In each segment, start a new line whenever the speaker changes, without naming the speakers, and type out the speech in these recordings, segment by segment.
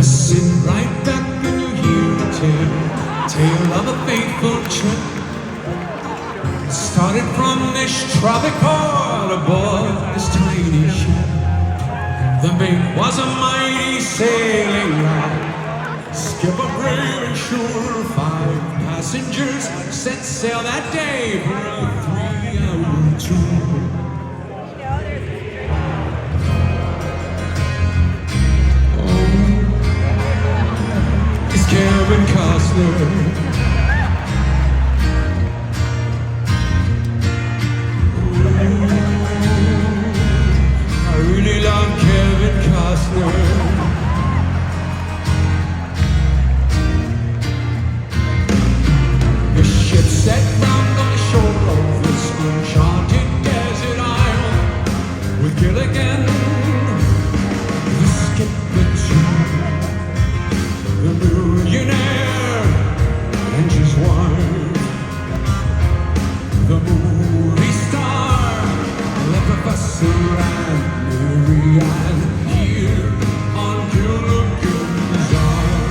Just sit right back and you hear the tale of a faithful trip. Started from this tropic port aboard this tiny ship. The mate was a mighty sailing yacht, skipper brave and sure. 5 passengers set sail that day for a 3-hour tour. Kevin Costner. I really love Kevin Costner. The ship set round on the shore of this enchanted desert isle, with Gilligan, the skipper too, the millionaire and his wife, the movie star, the professor and Mary Ann, here on Gilligan's Island.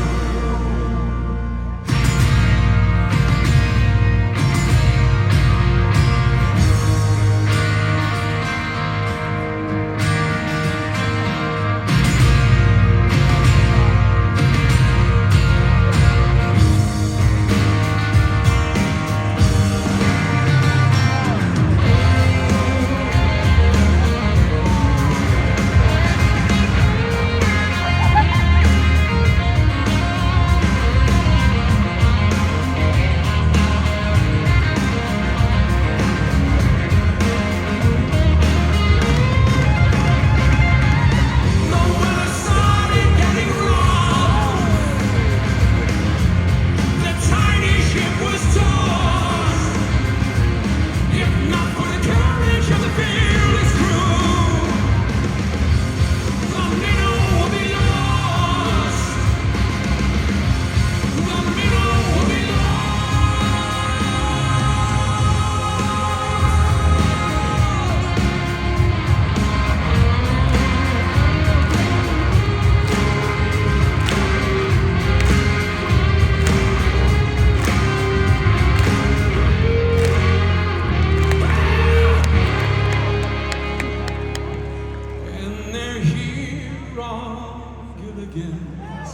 Gilligan's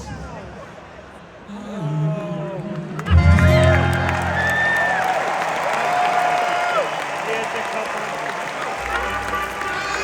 Island.